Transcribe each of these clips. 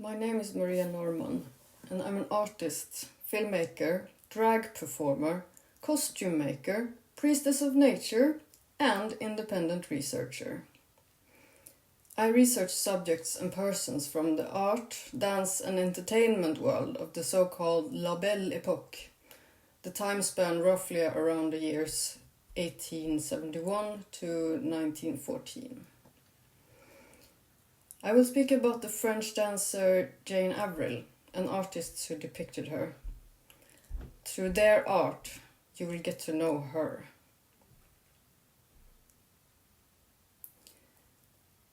My name is Maria Norman, and I'm an artist, filmmaker, drag performer, costume maker, priestess of nature, and independent researcher. I research subjects and persons from the art, dance, and entertainment world of the so-called La Belle Époque, the time span roughly around the years 1871 to 1914. I will speak about the French dancer Jane Avril and artists who depicted her. Through their art, you will get to know her.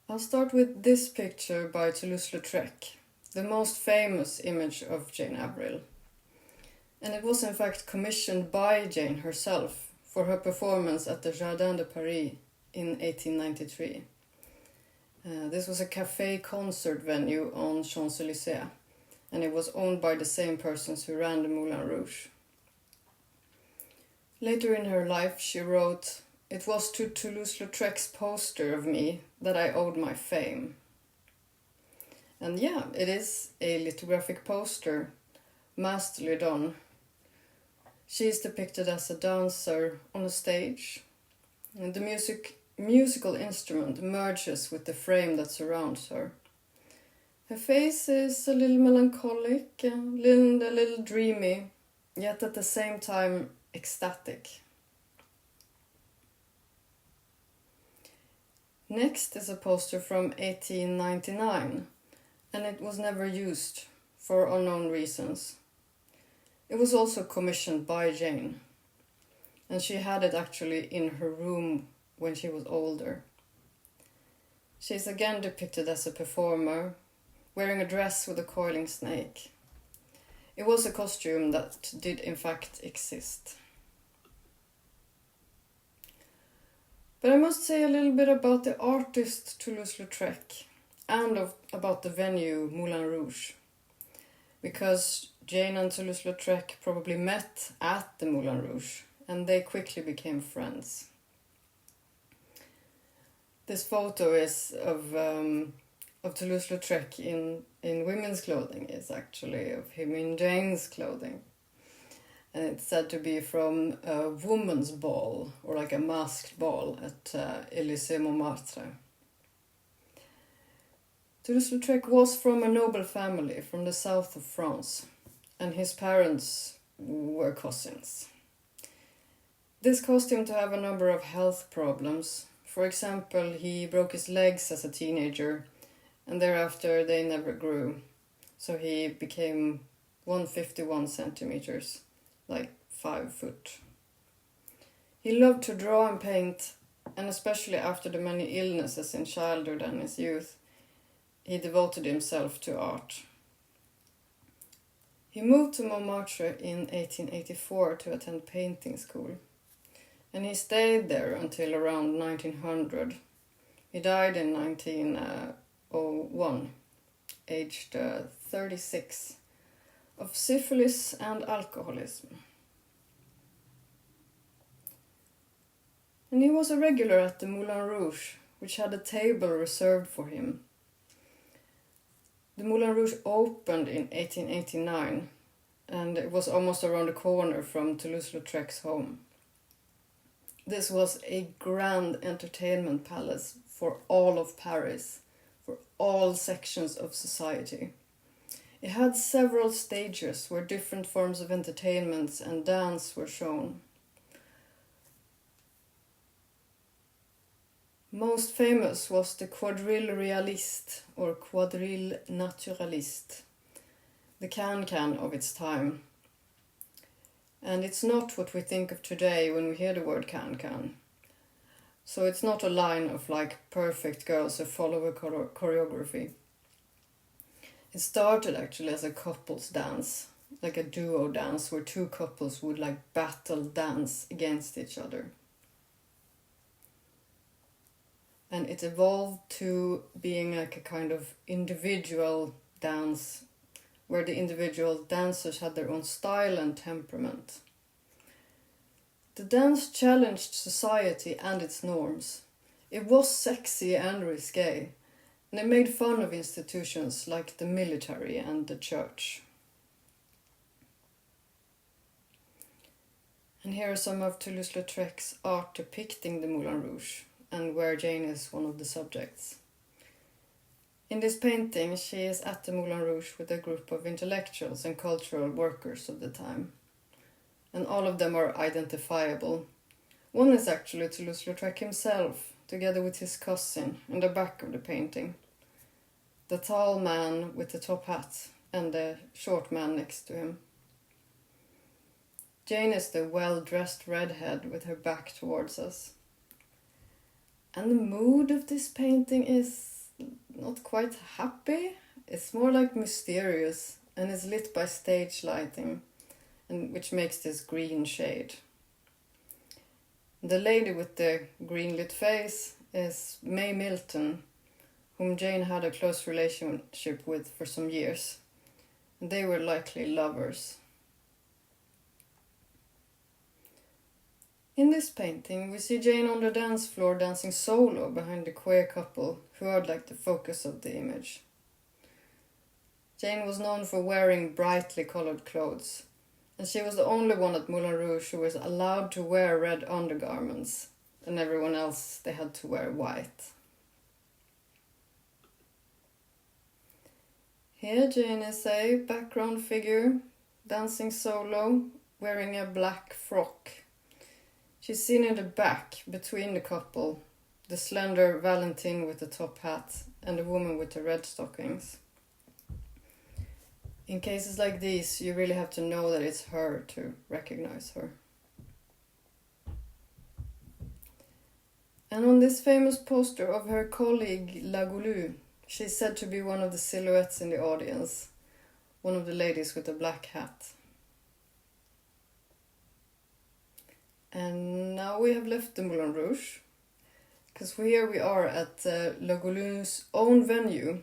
I'll start with this picture by Toulouse-Lautrec, the most famous image of Jane Avril. And it was in fact commissioned by Jane herself for her performance at the Jardin de Paris in 1893. This was a café concert venue on Champs-Élysées, and it was owned by the same persons who ran the Moulin Rouge. Later in her life, she wrote, "It was to Toulouse-Lautrec's poster of me that I owed my fame." And yeah, it is a lithographic poster, masterly done. She is depicted as a dancer on a stage, and the musical instrument merges with the frame that surrounds her. Her face is a little melancholic, a little dreamy, yet at the same time ecstatic. Next is a poster from 1899, and it was never used for unknown reasons. It was also commissioned by Jane, and she had it actually in her room when she was older. She is again depicted as a performer, wearing a dress with a coiling snake. It was a costume that did in fact exist. But I must say a little bit about the artist Toulouse-Lautrec and about the venue Moulin Rouge, because Jane and Toulouse-Lautrec probably met at the Moulin Rouge and they quickly became friends. This photo is of Toulouse-Lautrec in women's clothing. It's actually of him in Jane's clothing. And it's said to be from a woman's ball, or like a masked ball at Élysée Montmartre. Toulouse-Lautrec was from a noble family from the south of France, and his parents were cousins. This caused him to have a number of health problems. For example, he broke his legs as a teenager, and thereafter they never grew. So he became 151 centimeters, like 5 foot. He loved to draw and paint, and especially after the many illnesses in childhood and his youth, he devoted himself to art. He moved to Montmartre in 1884 to attend painting school, and he stayed there until around 1900. He died in 1901, aged 36, of syphilis and alcoholism. And he was a regular at the Moulin Rouge, which had a table reserved for him. The Moulin Rouge opened in 1889, and it was almost around the corner from Toulouse-Lautrec's home. This was a grand entertainment palace for all of Paris, for all sections of society. It had several stages where different forms of entertainments and dance were shown. Most famous was the quadrille réaliste or quadrille naturaliste, the can-can of its time. And it's not what we think of today when we hear the word can-can. So it's not a line of like perfect girls who follow a choreography. It started actually as a couples dance, like a duo dance where two couples would like battle dance against each other. And it evolved to being like a kind of individual dance where the individual dancers had their own style and temperament. The dance challenged society and its norms. It was sexy and risque, and they made fun of institutions like the military and the church. And here are some of Toulouse-Lautrec's art depicting the Moulin Rouge, and where Jane is one of the subjects. In this painting, she is at the Moulin Rouge with a group of intellectuals and cultural workers of the time. And all of them are identifiable. One is actually Toulouse-Lautrec himself, together with his cousin, in the back of the painting. The tall man with the top hat and the short man next to him. Jane is the well-dressed redhead with her back towards us. And the mood of this painting is not quite happy. It's more like mysterious and is lit by stage lighting, and which makes this green shade. The lady with the green lit face is May Milton, whom Jane had a close relationship with for some years. And they were likely lovers. In this painting, we see Jane on the dance floor dancing solo behind the queer couple who are like the focus of the image. Jane was known for wearing brightly colored clothes, and she was the only one at Moulin Rouge who was allowed to wear red undergarments, and everyone else they had to wear white. Here Jane is a background figure, dancing solo, wearing a black frock. She's seen in the back, between the couple, the slender Valentine with the top hat and the woman with the red stockings. In cases like these, you really have to know that it's her to recognize her. And on this famous poster of her colleague Lagoulou, she's said to be one of the silhouettes in the audience, one of the ladies with the black hat. And now we have left the Moulin Rouge, because here we are at Lagoulou's own venue.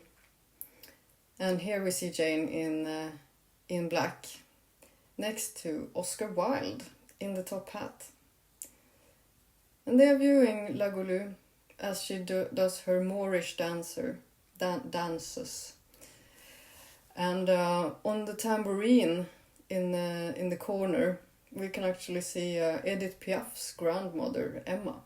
And here we see Jane in black, next to Oscar Wilde in the top hat. And they are viewing Lagoulou as she does her Moorish dances. And on the tambourine in the corner, we can actually see Edith Piaf's grandmother, Emma.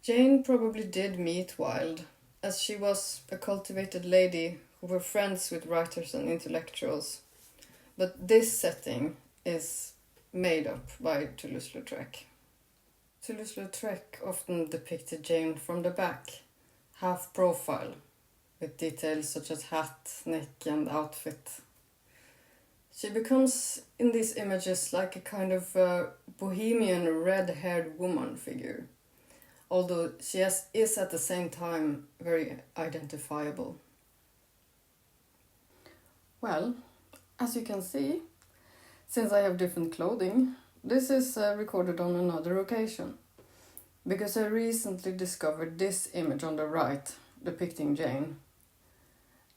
Jane probably did meet Wilde, as she was a cultivated lady who were friends with writers and intellectuals. But this setting is made up by Toulouse-Lautrec. Toulouse-Lautrec often depicted Jane from the back, half profile, with details such as hat, neck and outfit. She becomes, in these images, like a kind of bohemian red-haired woman figure, although she is at the same time very identifiable. Well, as you can see, since I have different clothing, this is recorded on another occasion, because I recently discovered this image on the right depicting Jane.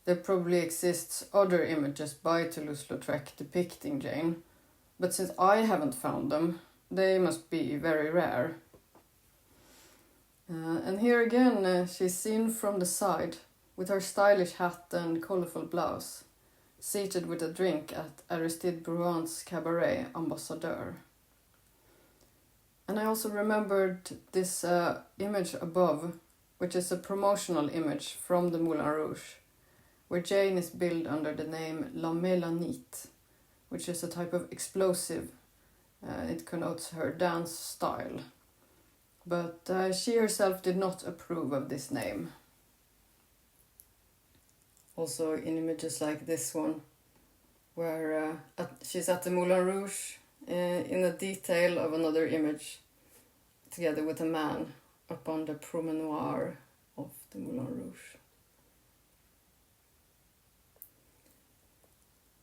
There probably exists other images by Toulouse-Lautrec depicting Jane, but since I haven't found them, they must be very rare. And here again, she's seen from the side, with her stylish hat and colourful blouse, seated with a drink at Aristide Bruant's cabaret Ambassadeur. And I also remembered this image above, which is a promotional image from the Moulin Rouge, where Jane is billed under the name La Mélanite, which is a type of explosive. It connotes her dance style. But she herself did not approve of this name. Also in images like this one, where she's at the Moulin Rouge in a detail of another image, together with a man up on the promenoir of the Moulin Rouge.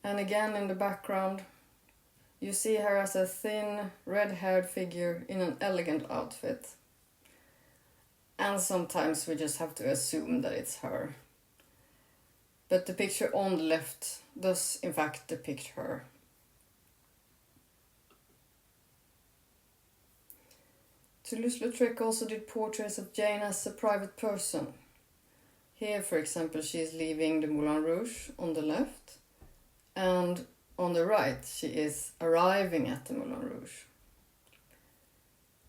And again in the background, you see her as a thin, red-haired figure in an elegant outfit. And sometimes we just have to assume that it's her. But the picture on the left does in fact depict her. Toulouse-Lautrec also did portraits of Jane as a private person. Here, for example, she is leaving the Moulin Rouge on the left, and on the right she is arriving at the Moulin Rouge.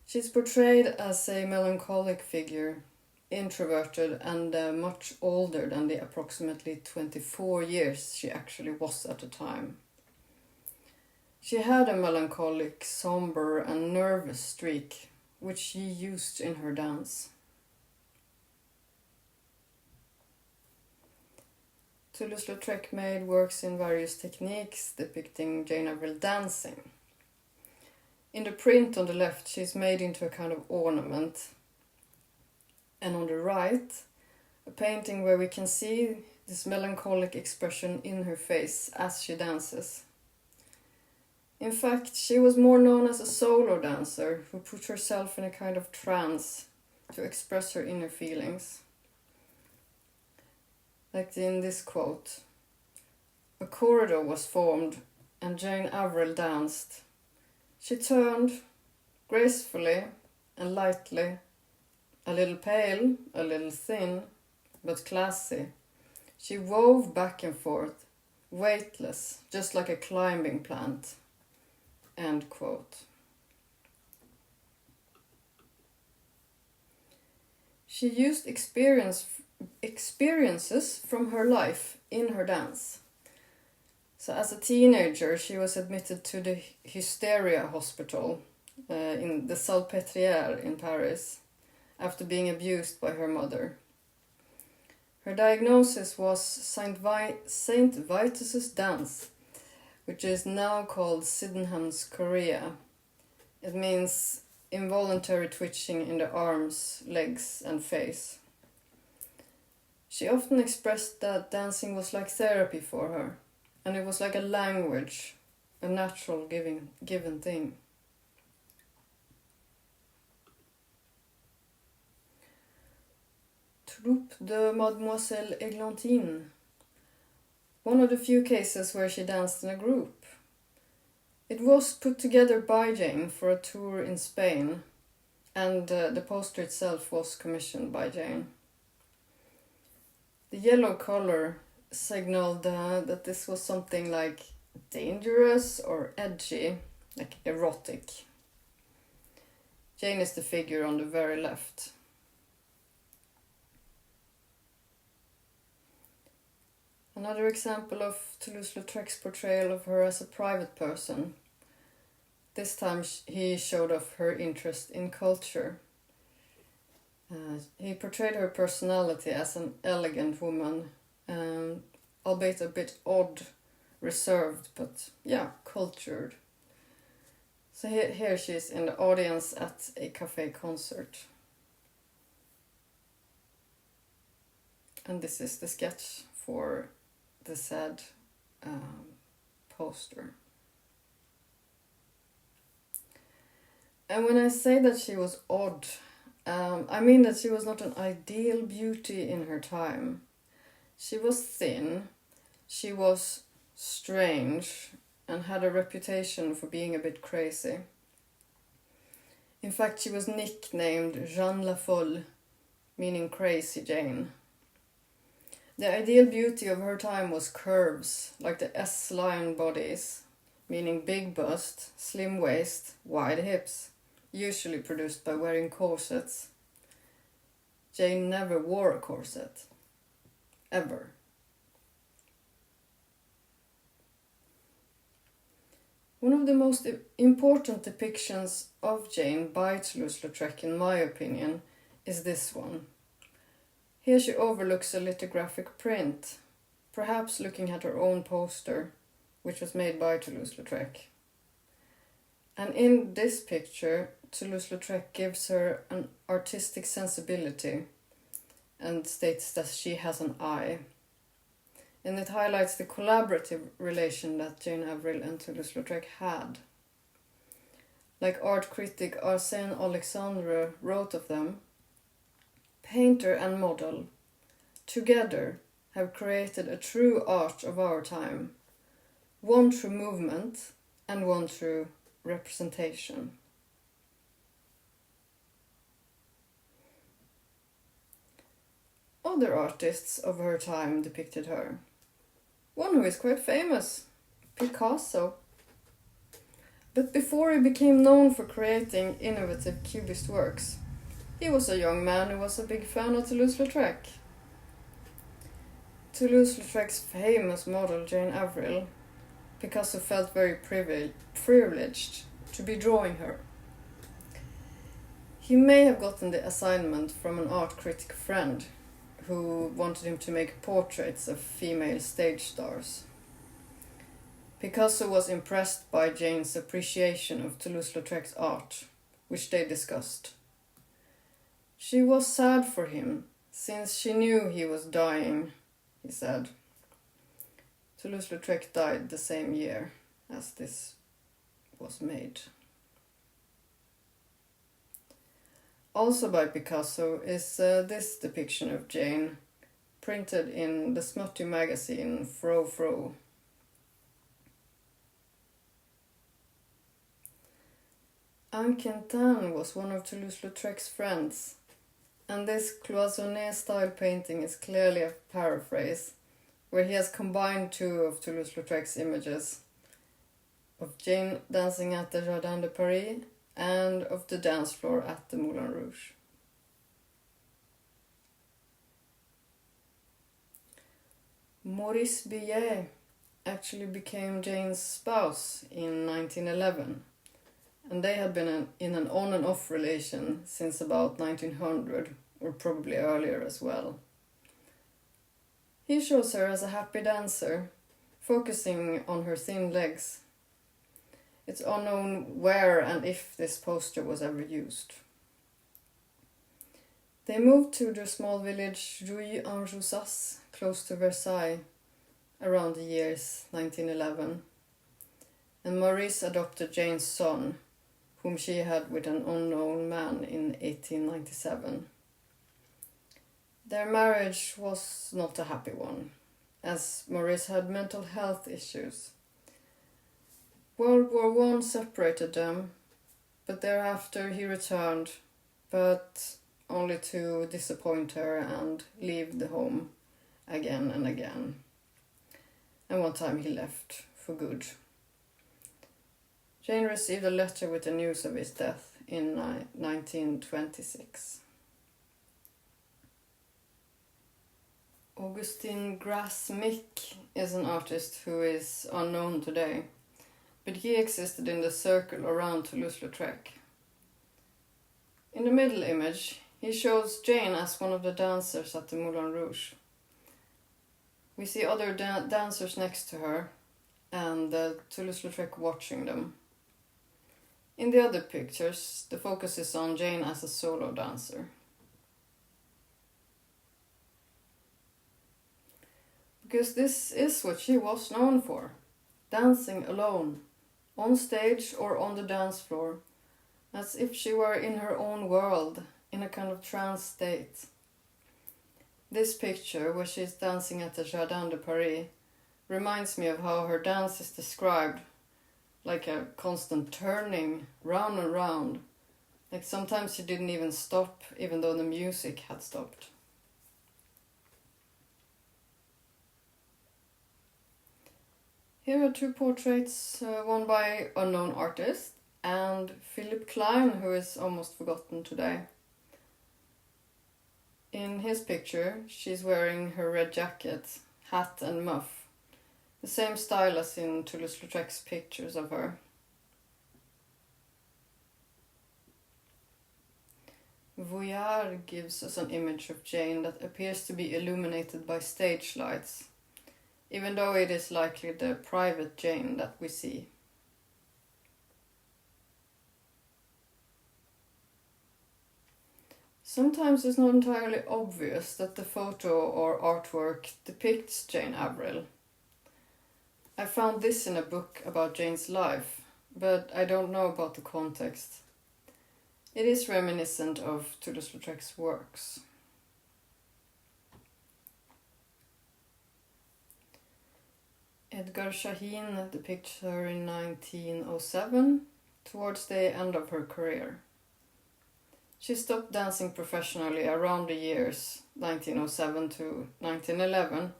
She's portrayed as a melancholic figure, introverted and much older than the approximately 24 years she actually was at the time. She had a melancholic, somber and nervous streak, which she used in her dance. Toulouse-Lautrec made works in various techniques depicting Jane Avril dancing. In the print on the left, she's made into a kind of ornament, and on the right, a painting where we can see this melancholic expression in her face as she dances. In fact, she was more known as a solo dancer who put herself in a kind of trance to express her inner feelings. Like in this quote, "A corridor was formed and Jane Avril danced. She turned gracefully and lightly, a little pale, a little thin, but classy. She wove back and forth, weightless, just like a climbing plant." End quote. She used experiences from her life in her dance. So as a teenager, she was admitted to the Hysteria Hospital in the Salpêtrière in Paris after being abused by her mother. Her diagnosis was Saint Vitus's dance, which is now called Sydenham's chorea. It means involuntary twitching in the arms, legs and face. She often expressed that dancing was like therapy for her, and it was like a language, a natural given thing. Troupe de Mademoiselle Églantine, one of the few cases where she danced in a group. It was put together by Jane for a tour in Spain, and the poster itself was commissioned by Jane. The yellow color signaled that this was something like dangerous or edgy, like erotic. Jane is the figure on the very left. Another example of Toulouse-Lautrec's portrayal of her as a private person. This time he showed off her interest in culture. He portrayed her personality as an elegant woman, albeit a bit odd, reserved, but cultured. So here she is in the audience at a cafe concert. And this is the sketch for the said poster. And when I say that she was odd, I mean that she was not an ideal beauty in her time. She was thin, she was strange, and had a reputation for being a bit crazy. In fact, she was nicknamed Jeanne la Folle, meaning Crazy Jane. The ideal beauty of her time was curves, like the S-line bodies, meaning big bust, slim waist, wide hips, usually produced by wearing corsets. Jane never wore a corset. Ever. One of the most important depictions of Jane by Toulouse-Lautrec, in my opinion, is this one. Here she overlooks a lithographic print, perhaps looking at her own poster, which was made by Toulouse-Lautrec. And in this picture, Toulouse-Lautrec gives her an artistic sensibility and states that she has an eye. And it highlights the collaborative relation that Jane Avril and Toulouse-Lautrec had. Like art critic Arsène Alexandre wrote of them, painter and model, together have created a true art of our time, one true movement and one true representation. other artists of her time depicted her. One who is quite famous, Picasso. But before he became known for creating innovative cubist works, he was a young man who was a big fan of Toulouse-Lautrec. Toulouse-Lautrec's famous model Jane Avril, Picasso felt very privileged to be drawing her. He may have gotten the assignment from an art critic friend who wanted him to make portraits of female stage stars. Picasso was impressed by Jane's appreciation of Toulouse-Lautrec's art, which they discussed. She was sad for him, since she knew he was dying, he said. Toulouse-Lautrec died the same year as this was made. Also by Picasso is this depiction of Jane, printed in the smutty magazine Fro Fro. Anqentin was one of Toulouse-Lautrec's friends, and this cloisonné-style painting is clearly a paraphrase, where he has combined two of Toulouse-Lautrec's images, of Jane dancing at the Jardin de Paris and of the dance floor at the Moulin Rouge. Maurice Biais actually became Jane's spouse in 1911, and they had been in an on and off relation since about 1900, or probably earlier as well. He shows her as a happy dancer, focusing on her thin legs. It's unknown where and if this poster was ever used. They moved to the small village Jouy-en-Josas, close to Versailles, around the years 1911, and Maurice adopted Jane's son, whom she had with an unknown man in 1897. Their marriage was not a happy one, as Maurice had mental health issues. World War I separated them, but thereafter he returned, but only to disappoint her and leave the home again and again. And one time he left for good. Jane received a letter with the news of his death in 1926. Augustin Grasmick is an artist who is unknown today, but he existed in the circle around Toulouse-Lautrec. In the middle image, he shows Jane as one of the dancers at the Moulin Rouge. We see other dancers next to her, and Toulouse-Lautrec watching them. In the other pictures, the focus is on Jane as a solo dancer. Because this is what she was known for, dancing alone, on stage or on the dance floor, as if she were in her own world, in a kind of trance state. This picture, where she is dancing at the Jardin de Paris, reminds me of how her dance is described, like a constant turning round and round, like sometimes she didn't even stop, even though the music had stopped. Here are two portraits, one by unknown artist and Philip Klein, who is almost forgotten today. In his picture, she's wearing her red jacket, hat and muff, the same style as in Toulouse-Lautrec's pictures of her. Fayard gives us an image of Jane that appears to be illuminated by stage lights, even though it is likely the private Jane that we see. Sometimes it's not entirely obvious that the photo or artwork depicts Jane Avril. I found this in a book about Jane's life, but I don't know about the context. It is reminiscent of Toulouse-Lautrec's works. Edgar Shaheen depicts her in 1907, towards the end of her career. She stopped dancing professionally around the years 1907 to 1911,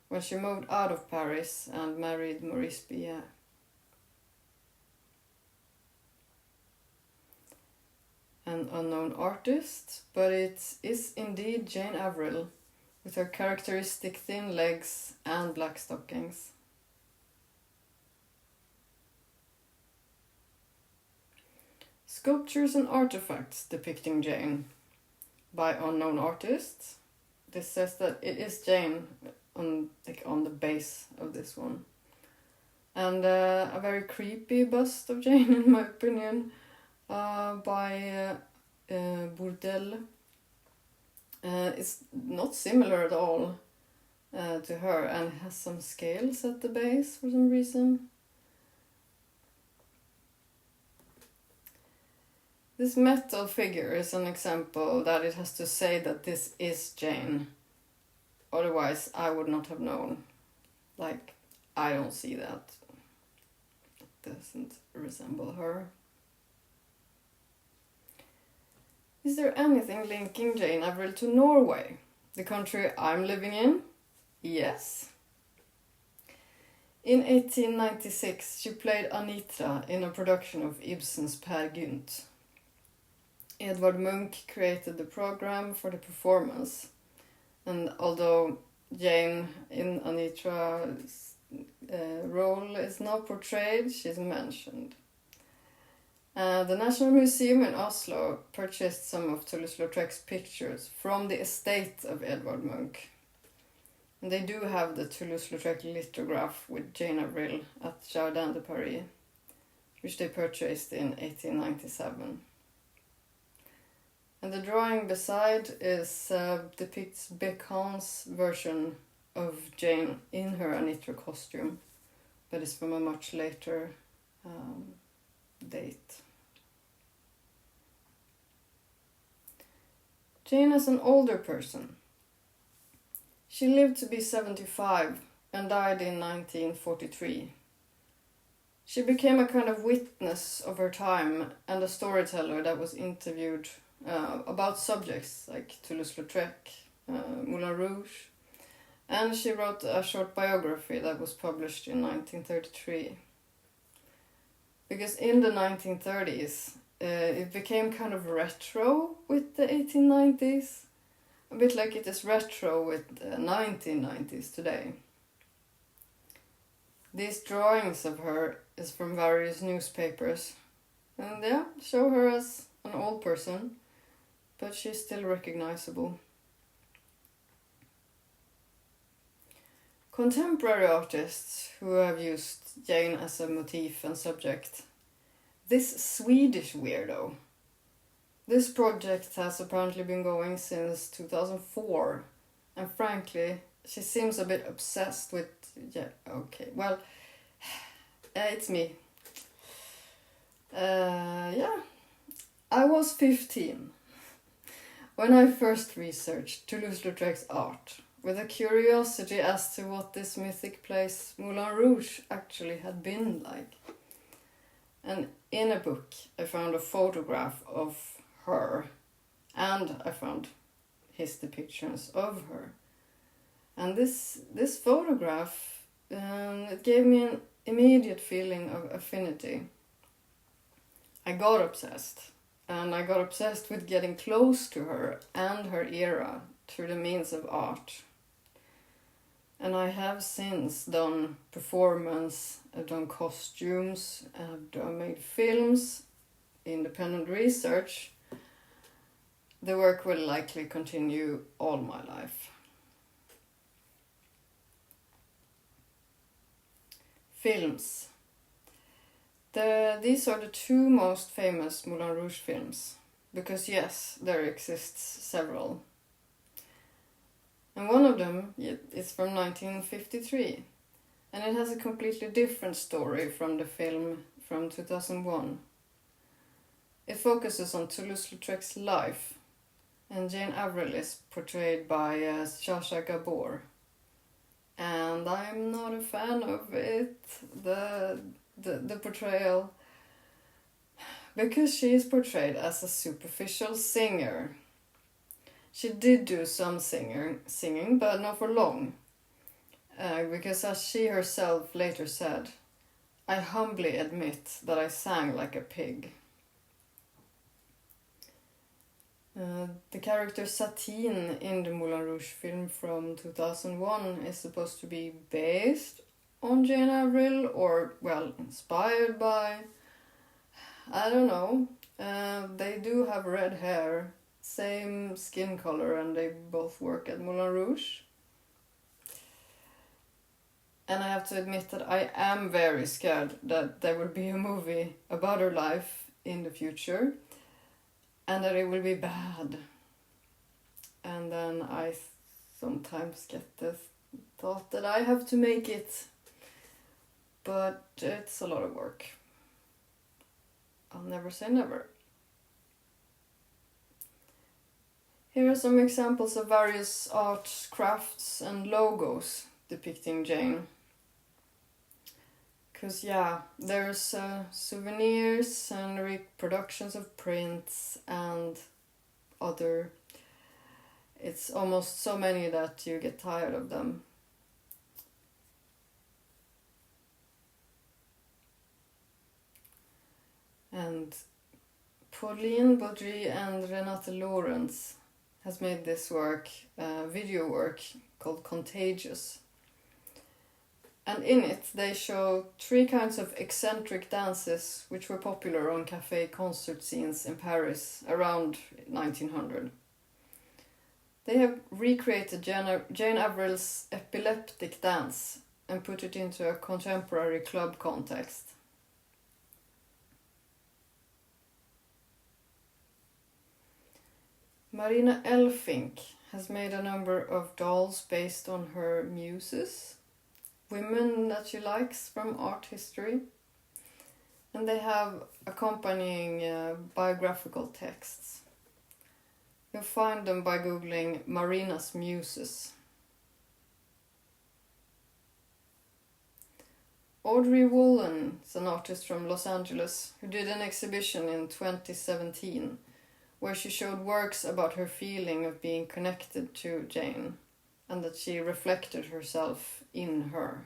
when she moved out of Paris and married Maurice Biais. An unknown artist, but it is indeed Jane Avril, with her characteristic thin legs and black stockings. Sculptures and artifacts depicting Jane by unknown artists. This says that it is Jane on the base of this one. And a very creepy bust of Jane, in my opinion, by Bourdelle. It's not similar at all to her, and has some scales at the base for some reason. This metal figure is an example that it has to say that this is Jane. Otherwise, I would not have known. Like, I don't see that. It doesn't resemble her. Is there anything linking Jane Avril to Norway, the country I'm living in? Yes. In 1896, she played Anitra in a production of Ibsen's Peer Gynt. Edvard Munch created the program for the performance, and although Jane in Anitra's role is not portrayed, she's mentioned. The National Museum in Oslo purchased some of Toulouse-Lautrec's pictures from the estate of Edvard Munch. And they do have the Toulouse-Lautrec lithograph with Jane Avril at Jardin de Paris, which they purchased in 1897. And the drawing beside depicts Becan's version of Jane in her Anitra costume, but it's from a much later date. Jane as an older person. She lived to be 75 and died in 1943. She became a kind of witness of her time and a storyteller that was interviewed about subjects like Toulouse-Lautrec, Moulin Rouge, and she wrote a short biography that was published in 1933. Because in the 1930s, it became kind of retro with the 1890s, a bit like it is retro with the 1990s today. These drawings of her is from various newspapers, and show her as an old person, but she's still recognizable. Contemporary artists who have used Jane as a motif and subject. This Swedish weirdo. This project has apparently been going since 2004, and frankly, she seems a bit obsessed with... it's me. I was 15 when I first researched Toulouse-Lautrec's art, with a curiosity as to what this mythic place Moulin Rouge actually had been like. And in a book I found a photograph of her, and I found his depictions of her. And this photograph, it gave me an immediate feeling of affinity. I got obsessed, and I got obsessed with getting close to her and her era through the means of art. And I have since done performance, I've done costumes, I've made films, independent research. The work will likely continue all my life. Films. These are the two most famous Moulin Rouge films, because yes, there exists several. And one of them is from 1953, and it has a completely different story from the film from 2001. It focuses on Toulouse-Lautrec's life, and Jane Avril is portrayed by Sacha Gabor. And I'm not a fan of it. The portrayal, because she is portrayed as a superficial singer. She did do some singing, but not for long. Because as she herself later said, I humbly admit that I sang like a pig. The character Satine in the Moulin Rouge film from 2001 is supposed to be based on Jane Avril, or, well, inspired by. I don't know. They do have red hair, same skin color, and they both work at Moulin Rouge. And I have to admit that I am very scared that there will be a movie about her life in the future, and that it will be bad. And then I sometimes get the thought that I have to make it, but it's a lot of work. I'll never say never. Here are some examples of various art crafts and logos depicting Jane. Because, yeah, there's souvenirs and reproductions of prints and other. It's almost so many that you get tired of them. And Pauline Baudry and Renate Lawrence has made this work, video work, called Contagious. And in it they show 3 kinds of eccentric dances which were popular on cafe concert scenes in Paris around 1900. They have recreated Jane Avril's epileptic dance and put it into a contemporary club context. Marina Elfink has made a number of dolls based on her muses, women that she likes from art history, and they have accompanying biographical texts. You'll find them by googling Marina's Muses. Audrey Wollen is an artist from Los Angeles who did an exhibition in 2017 where she showed works about her feeling of being connected to Jane and that she reflected herself in her.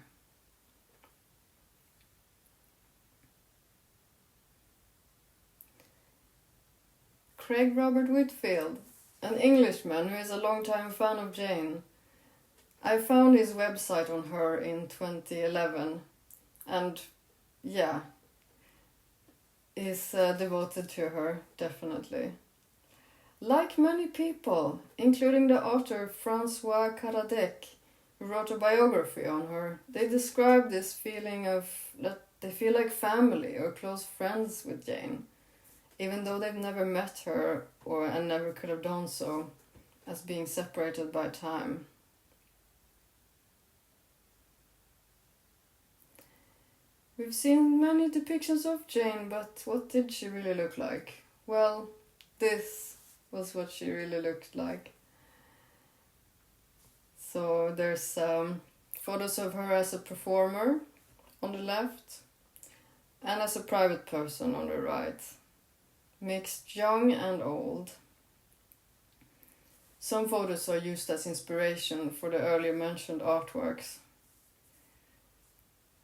Craig Robert Whitfield, an Englishman who is a long-time fan of Jane. I found his website on her in 2011 and, yeah, is devoted to her, definitely. Like many people, including the author Francois Caradec, who wrote a biography on her, they describe this feeling of that they feel like family or close friends with Jane, even though they've never met her and never could have done so, as being separated by time. We've seen many depictions of Jane, but what did she really look like? Well, this was what she really looked like. So there's photos of her as a performer on the left and as a private person on the right, mixed young and old. Some photos are used as inspiration for the earlier mentioned artworks.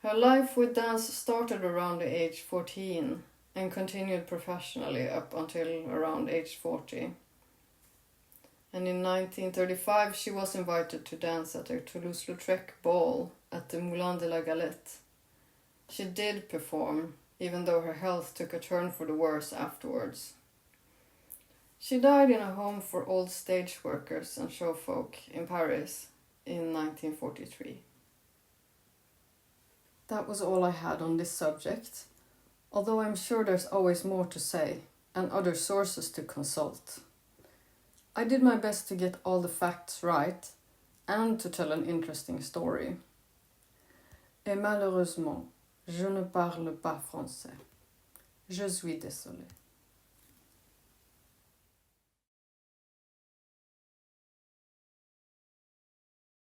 Her life with dance started around the age 14 and continued professionally up until around age 40. And in 1935 she was invited to dance at a Toulouse-Lautrec ball at the Moulin de la Galette. She did perform, even though her health took a turn for the worse afterwards. She died in a home for old stage workers and showfolk in Paris in 1943. That was all I had on this subject, although I'm sure there's always more to say and other sources to consult. I did my best to get all the facts right and to tell an interesting story. Et malheureusement, je ne parle pas français. Je suis désolée.